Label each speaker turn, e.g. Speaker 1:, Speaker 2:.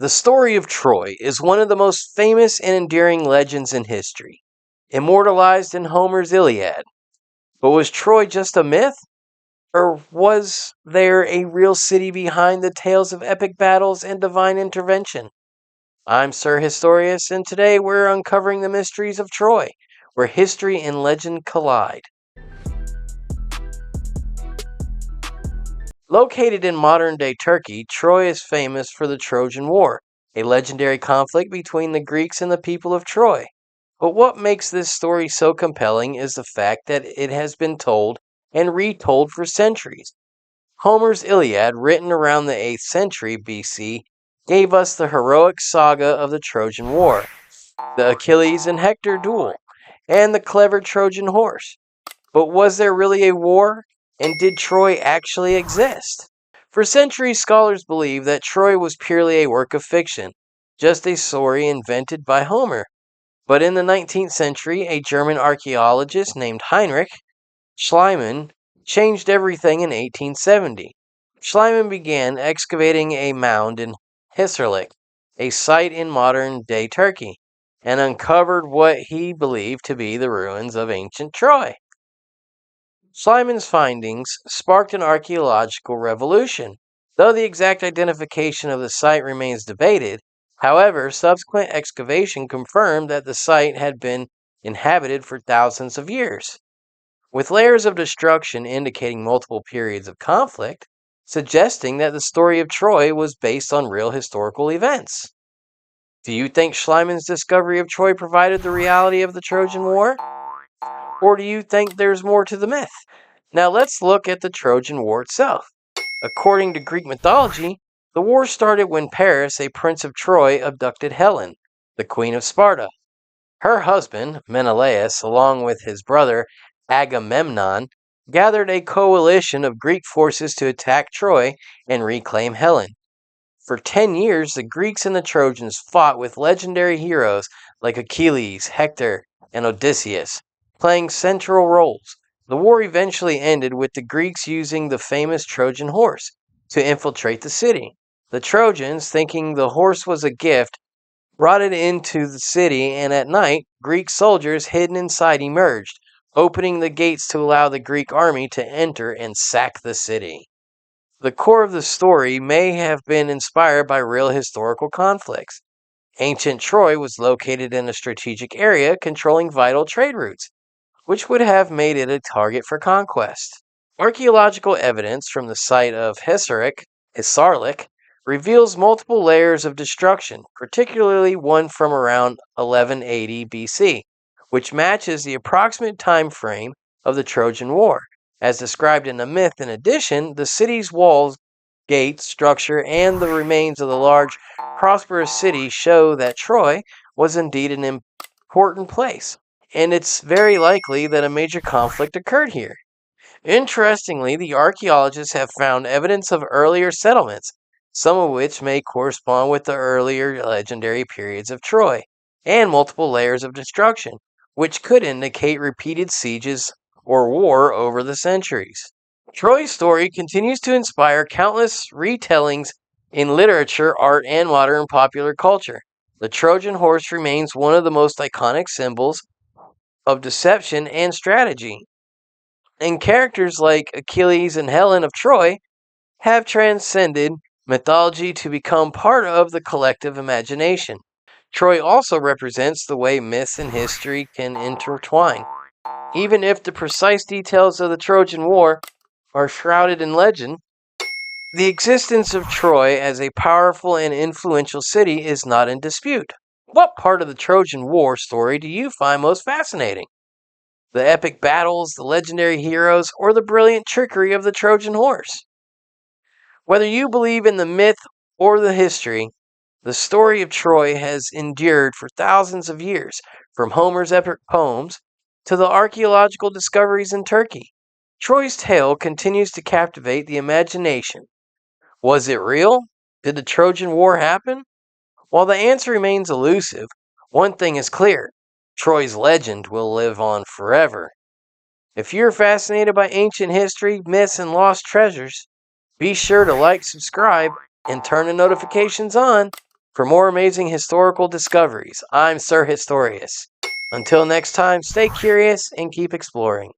Speaker 1: The story of Troy is one of the most famous and enduring legends in history, immortalized in Homer's Iliad. But was Troy just a myth? Or was there a real city behind the tales of epic battles and divine intervention? I'm Sir Historious, and today we're uncovering the mysteries of Troy, where history and legend collide. Located in modern-day Turkey, Troy is famous for the Trojan War, a legendary conflict between the Greeks and the people of Troy. But what makes this story so compelling is the fact that it has been told and retold for centuries. Homer's Iliad, written around the 8th century BC, gave us the heroic saga of the Trojan War, the Achilles and Hector duel, and the clever Trojan horse. But was there really a war? And did Troy actually exist? For centuries, scholars believe that Troy was purely a work of fiction, just a story invented by Homer. But in the 19th century, a German archaeologist named Heinrich Schliemann changed everything in 1870. Schliemann began excavating a mound in Hisarlik, a site in modern-day Turkey, and uncovered what he believed to be the ruins of ancient Troy. Schliemann's findings sparked an archaeological revolution. Though the exact identification of the site remains debated, however, subsequent excavation confirmed that the site had been inhabited for thousands of years, with layers of destruction indicating multiple periods of conflict, suggesting that the story of Troy was based on real historical events. Do you think Schliemann's discovery of Troy provided the reality of the Trojan War? Or do you think there's more to the myth? Now let's look at the Trojan War itself. According to Greek mythology, the war started when Paris, a prince of Troy, abducted Helen, the queen of Sparta. Her husband, Menelaus, along with his brother Agamemnon, gathered a coalition of Greek forces to attack Troy and reclaim Helen. For 10 years, the Greeks and the Trojans fought with legendary heroes like Achilles, Hector, and Odysseus, playing central roles. The war eventually ended with the Greeks using the famous Trojan horse to infiltrate the city. The Trojans, thinking the horse was a gift, brought it into the city, and at night, Greek soldiers hidden inside emerged, opening the gates to allow the Greek army to enter and sack the city. The core of the story may have been inspired by real historical conflicts. Ancient Troy was located in a strategic area controlling vital trade routes, which would have made it a target for conquest. Archaeological evidence from the site of Hisarlik, reveals multiple layers of destruction, particularly one from around 1180 BC, which matches the approximate time frame of the Trojan War. As described in the myth, in addition, the city's walls, gates, structure, and the remains of the large, prosperous city show that Troy was indeed an important place, and it's very likely that a major conflict occurred here. Interestingly, the archaeologists have found evidence of earlier settlements, some of which may correspond with the earlier legendary periods of Troy, and multiple layers of destruction, which could indicate repeated sieges or war over the centuries. Troy's story continues to inspire countless retellings in literature, art, and modern popular culture. The Trojan horse remains one of the most iconic symbols of deception and strategy, and characters like Achilles and Helen of Troy have transcended mythology to become part of the collective imagination. Troy also represents the way myths and history can intertwine. Even if the precise details of the Trojan War are shrouded in legend, the existence of Troy as a powerful and influential city is not in dispute. What part of the Trojan War story do you find most fascinating? The epic battles, the legendary heroes, or the brilliant trickery of the Trojan horse? Whether you believe in the myth or the history, the story of Troy has endured for thousands of years, from Homer's epic poems to the archaeological discoveries in Turkey. Troy's tale continues to captivate the imagination. Was it real? Did the Trojan War happen? While the answer remains elusive, one thing is clear: Troy's legend will live on forever. If you're fascinated by ancient history, myths, and lost treasures, be sure to like, subscribe, and turn the notifications on. For more amazing historical discoveries, I'm Sir Historious. Until next time, stay curious and keep exploring.